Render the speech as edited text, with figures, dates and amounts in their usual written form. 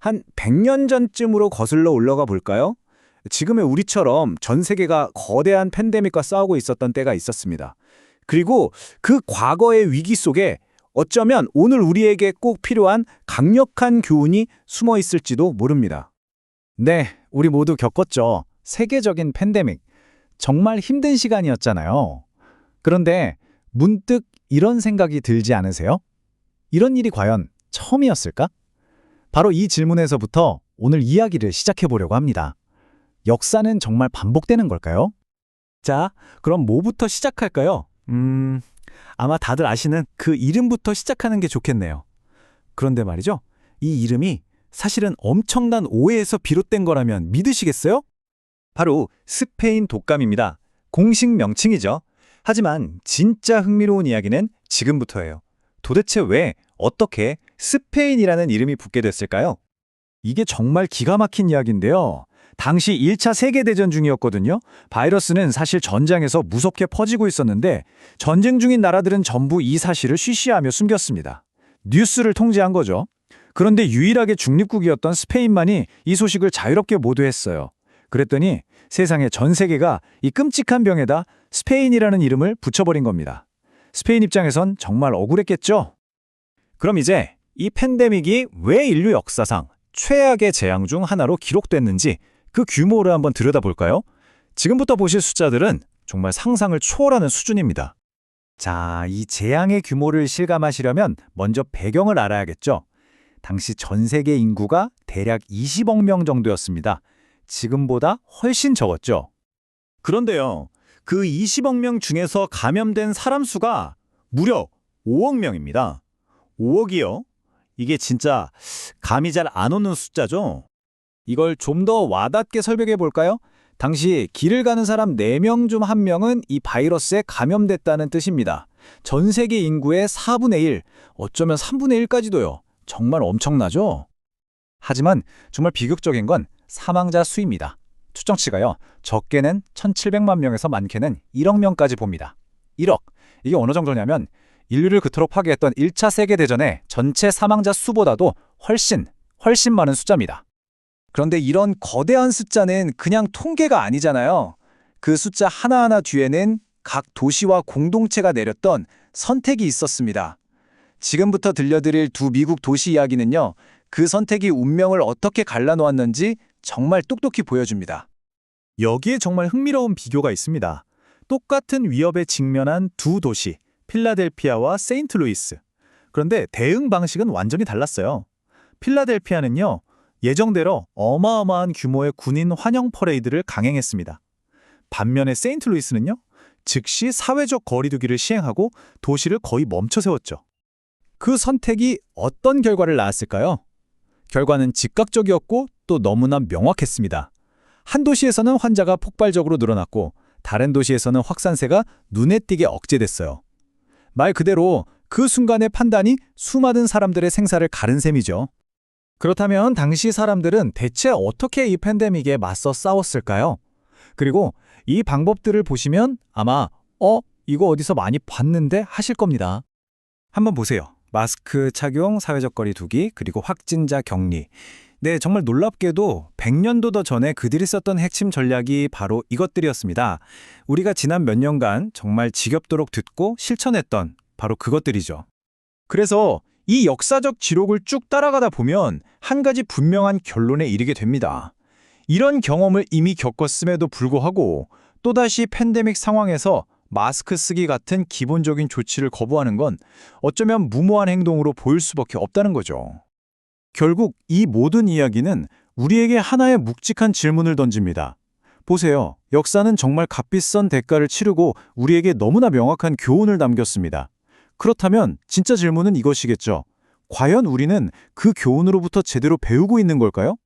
한 100년 전쯤으로 거슬러 올라가 볼까요? 지금의 우리처럼 전 세계가 거대한 팬데믹과 싸우고 있었던 때가 있었습니다. 그리고 그 과거의 위기 속에 어쩌면 오늘 우리에게 꼭 필요한 강력한 교훈이 숨어 있을지도 모릅니다. 네, 우리 모두 겪었죠. 세계적인 팬데믹. 정말 힘든 시간이었잖아요. 그런데 문득 이런 생각이 들지 않으세요? 이런 일이 과연 처음이었을까? 바로 이 질문에서부터 오늘 이야기를 시작해 보려고 합니다. 역사는 정말 반복되는 걸까요? 자, 그럼 뭐부터 시작할까요? 아마 다들 아시는 그 이름부터 시작하는 게 좋겠네요. 그런데 말이죠. 이 이름이 사실은 엄청난 오해에서 비롯된 거라면 믿으시겠어요? 바로 스페인 독감입니다. 공식 명칭이죠. 하지만 진짜 흥미로운 이야기는 지금부터예요. 도대체 왜, 어떻게 스페인이라는 이름이 붙게 됐을까요? 이게 정말 기가 막힌 이야기인데요. 당시 1차 세계대전 중이었거든요. 바이러스는 사실 전장에서 무섭게 퍼지고 있었는데 전쟁 중인 나라들은 전부 이 사실을 쉬쉬하며 숨겼습니다. 뉴스를 통제한 거죠. 그런데 유일하게 중립국이었던 스페인만이 이 소식을 자유롭게 보도했어요. 그랬더니 세상의 전 세계가 이 끔찍한 병에다 스페인이라는 이름을 붙여버린 겁니다. 스페인 입장에선 정말 억울했겠죠? 그럼 이제 이 팬데믹이 왜 인류 역사상 최악의 재앙 중 하나로 기록됐는지 그 규모를 한번 들여다볼까요? 지금부터 보실 숫자들은 정말 상상을 초월하는 수준입니다. 자, 이 재앙의 규모를 실감하시려면 먼저 배경을 알아야겠죠. 당시 전 세계 인구가 대략 20억 명 정도였습니다. 지금보다 훨씬 적었죠. 그런데요, 그 20억 명 중에서 감염된 사람 수가 무려 5억 명입니다. 5억이요? 이게 진짜 감이 잘 안 오는 숫자죠? 이걸 좀 더 와닿게 설명해 볼까요? 당시 길을 가는 사람 4명 중 1명은 이 바이러스에 감염됐다는 뜻입니다. 전 세계 인구의 4분의 1, 어쩌면 3분의 1까지도요. 정말 엄청나죠? 하지만 정말 비극적인 건 사망자 수입니다. 추정치가요. 적게는 1,700만 명에서 많게는 1억 명까지 봅니다. 1억. 이게 어느 정도냐면 인류를 그토록 파괴했던 1차 세계대전의 전체 사망자 수보다도 훨씬 많은 숫자입니다. 그런데 이런 거대한 숫자는 그냥 통계가 아니잖아요. 그 숫자 하나하나 뒤에는 각 도시와 공동체가 내렸던 선택이 있었습니다. 지금부터 들려드릴 두 미국 도시 이야기는요. 그 선택이 운명을 어떻게 갈라놓았는지 정말 똑똑히 보여줍니다. 여기에 정말 흥미로운 비교가 있습니다. 똑같은 위협에 직면한 두 도시, 필라델피아와 세인트루이스. 그런데 대응 방식은 완전히 달랐어요. 필라델피아는요, 예정대로 어마어마한 규모의 군인 환영 퍼레이드를 강행했습니다. 반면에 세인트루이스는요, 즉시 사회적 거리두기를 시행하고 도시를 거의 멈춰 세웠죠. 그 선택이 어떤 결과를 낳았을까요? 결과는 즉각적이었고 또 너무나 명확했습니다. 한 도시에서는 환자가 폭발적으로 늘어났고 다른 도시에서는 확산세가 눈에 띄게 억제됐어요. 말 그대로 그 순간의 판단이 수많은 사람들의 생사를 가른 셈이죠. 그렇다면 당시 사람들은 대체 어떻게 이 팬데믹에 맞서 싸웠을까요? 그리고 이 방법들을 보시면 아마 이거 어디서 많이 봤는데 하실 겁니다. 한번 보세요. 마스크 착용, 사회적 거리 두기, 그리고 확진자 격리. 네, 정말 놀랍게도 100년도 더 전에 그들이 썼던 핵심 전략이 바로 이것들이었습니다. 우리가 지난 몇 년간 정말 지겹도록 듣고 실천했던 바로 그것들이죠. 그래서 이 역사적 지록을 쭉 따라가다 보면 한 가지 분명한 결론에 이르게 됩니다. 이런 경험을 이미 겪었음에도 불구하고 또다시 팬데믹 상황에서 마스크 쓰기 같은 기본적인 조치를 거부하는 건 어쩌면 무모한 행동으로 보일 수밖에 없다는 거죠. 결국 이 모든 이야기는 우리에게 하나의 묵직한 질문을 던집니다. 보세요. 역사는 정말 값비싼 대가를 치르고 우리에게 너무나 명확한 교훈을 남겼습니다. 그렇다면 진짜 질문은 이것이겠죠. 과연 우리는 그 교훈으로부터 제대로 배우고 있는 걸까요?